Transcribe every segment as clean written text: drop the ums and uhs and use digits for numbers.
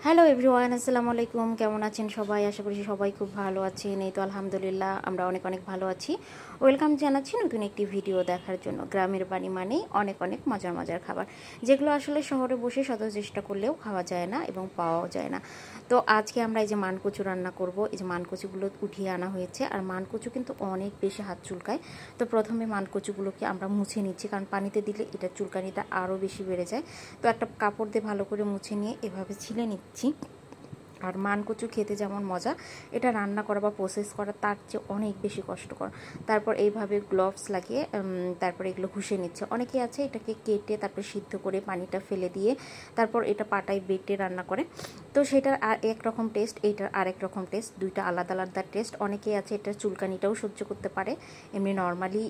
Hello everyone, আসসালামু আলাইকুম। কেমন আছেন সবাই? আশা করি সবাই খুব ভালো আছেন। এই তো আলহামদুলিল্লাহ, আমরা অনেক অনেক ভালো আছি। ওয়েলকাম জানাচ্ছি নতুন একটি ভিডিও দেখার জন্য। গ্রামের বাড়ি মানেই অনেক অনেক মজার মজার খাবার, যেগুলো আসলে শহরে বসে শত চেষ্টা করলেও খাওয়া যায় না এবং পাওয়াও যায় না। তো আজকে আমরা এই যে মানকচু রান্না করব। এই যে মানকচুগুলো উঠিয়ে আনা হয়েছে, আর মানকচু কিন্তু অনেক বেশি হাত চুলকায়। তো প্রথমে মানকচুগুলোকে আমরা মুছে নিচ্ছি, কারণ পানিতে দিলে এটা চুলকানিটা আরও বেশি বেড়ে যায়। তো একটা কাপড় দিয়ে ভালো করে মুছে নিয়ে এভাবে ছিলে নিচ্ছি। আর মানকচু খেতে যেমন মজা, এটা রান্না করা বা প্রসেস করা তার চেয়ে অনেক বেশি কষ্টকর। তারপর এইভাবে গ্লোভস লাগিয়ে তারপর এগুলো ঘষে নিচ্ছে। অনেকে আছে এটাকে কেটে তারপর সিদ্ধ করে পানিটা ফেলে দিয়ে তারপর এটা পাটায় বেটে রান্না করে। তো সেটার আর একরকম টেস্ট, এইটার আরেক রকম টেস্ট, দুইটা আলাদা আলাদা টেস্ট। অনেকেই আছে এটা চুলকানিটাও সহ্য করতে পারে, এমনি নর্মালি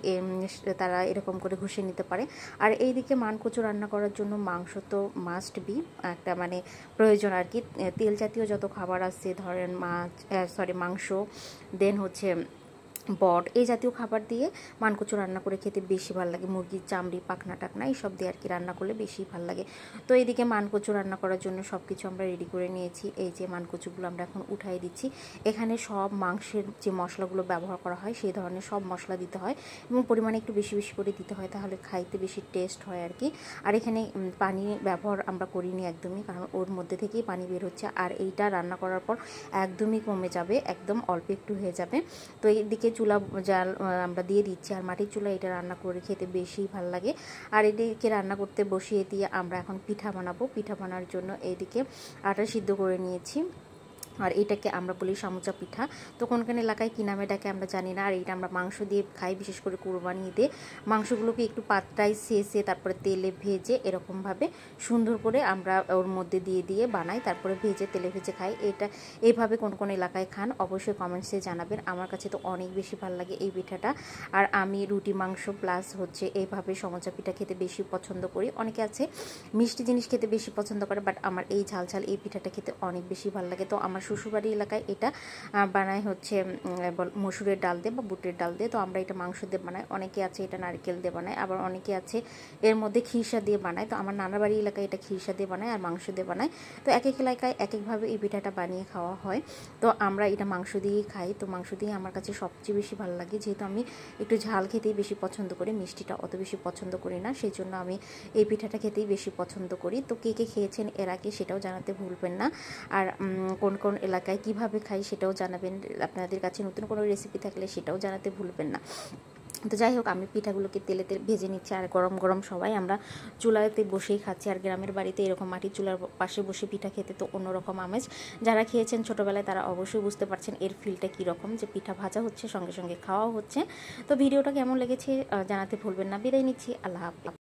তারা এরকম করে ঘষে নিতে পারে। আর এইদিকে মানকচু রান্না করার জন্য মাংস তো মাস্ট বি একটা মানে প্রয়োজন আর কি। তেল জাতীয় যত খাবার আছে, ধরেন মাংস, দেন হচ্ছে বট, এই জাতীয় খাবার দিয়ে মানকচু রান্না করে খেতে বেশি ভালো লাগে। মুরগির চামড়ি, পাখনা টাকনা এইসব দিয়ে আর কি রান্না করলে বেশি ভালো লাগে। তো এইদিকে মানকচু রান্না করার জন্য সব কিছু আমরা রেডি করে নিয়েছি। এই যে মানকচুগুলো আমরা এখন উঠাই দিচ্ছি। এখানে সব মাংসের যে মশলাগুলো ব্যবহার করা হয় সেই ধরনের সব মশলা দিতে হয় এবং পরিমাণে একটু বেশি বেশি করে দিতে হয়, তাহলে খাইতে বেশি টেস্ট হয় আর কি। আর এখানে পানি ব্যবহার আমরা করিনি একদমই, কারণ ওর মধ্যে থেকেই পানি বের হচ্ছে। আর এইটা রান্না করার পর একদমই কমে যাবে, একদম অল্প একটু হয়ে যাবে। তো এইদিকে চুলা জাল আমরা দিয়ে দিচ্ছি, আর মাটির চুলা এটা রান্না করে খেতে বেশি ভালো লাগে। আর এদিকে রান্না করতে বসিয়ে দিয়ে আমরা এখন পিঠা বানাবো। পিঠা বানানোর জন্য এইদিকে আটা সিদ্ধ করে নিয়েছি, আর এটাকে আমরা বলি সামুচা পিঠা। তো কোনখানে এলাকায় কী নামে ডাকে আমরা জানি না। আর এটা আমরা মাংস দিয়ে খাই, বিশেষ করে কোরবানি ঈদে। মাংসগুলোকে একটু পাতটায় সেঁচে তারপরে তেলে ভেজে এরকমভাবে সুন্দর করে আমরা ওর মধ্যে দিয়ে দিয়ে বানাই, তারপরে ভেজে তেলে ভেজে খাই। এটা এইভাবে কোন কোন এলাকায় খান অবশ্যই কমেন্টসে জানাবেন। আমার কাছে তো অনেক বেশি ভালো লাগে এই পিঠাটা। আর আমি রুটি মাংস প্লাস হচ্ছে এইভাবে সামুচা পিঠা খেতে বেশি পছন্দ করি। অনেকে আছে মিষ্টি জিনিস খেতে বেশি পছন্দ করে, বাট আমার এই ঝাল ঝাল এই পিঠাটা খেতে অনেক বেশি ভালো লাগে। তো আমার শ্বশুরবাড়ি এলাকায় এটা বানায় হচ্ছে মসুরের ডাল দিয়ে বা বুটের ডাল দিয়ে। তো আমরা এটা মাংস দিয়ে বানাই। অনেকে আছে এটা নারকেল দিয়ে বানায়, আবার অনেকে আছে এর মধ্যে খিরসা দিয়ে বানায়। তো আমার নানার বাড়ি এলাকায় এটা খিরসা দিয়ে বানায় আর মাংস দিয়ে বানায়। তো এক এক এলাকায় এক একভাবে এই পিঠাটা বানিয়ে খাওয়া হয়। তো আমরা এটা মাংস দিয়েই খাই। তো মাংস দিয়ে আমার কাছে সবচেয়ে বেশি ভালো লাগে, যেহেতু আমি একটু ঝাল খেতেই বেশি পছন্দ করি, মিষ্টিটা অত বেশি পছন্দ করি না, সেই জন্য আমি এই পিঠাটা খেতেই বেশি পছন্দ করি। তো কে কে খেয়েছেন এর আগে সেটাও জানাতে ভুলবেন না। আর কোন কোন এলাকায় কিভাবে খাই সেটাও জানাবেন। আপনাদের কাছে নতুন কোনো রেসিপি থাকলে সেটাও জানাতে ভুলবেন না। তো যাই হোক, আমি পিঠাগুলোকে তেলে ভেজে নিচ্ছি, আর গরম গরম সবাই আমরা চুলাতে বসেই খাচ্ছি। আর গ্রামের বাড়িতে এরকম মাটির চুলার পাশে বসে পিঠা খেতে তো অন্যরকম আমেজ। যারা খেয়েছেন ছোটোবেলায় তারা অবশ্যই বুঝতে পারছেন এর ফিলটা কীরকম, যে পিঠা ভাজা হচ্ছে সঙ্গে সঙ্গে খাওয়াও হচ্ছে। তো ভিডিওটা কেমন লেগেছে জানাতে ভুলবেন না। বিদায় নিচ্ছি, আল্লাহ হাফেজ।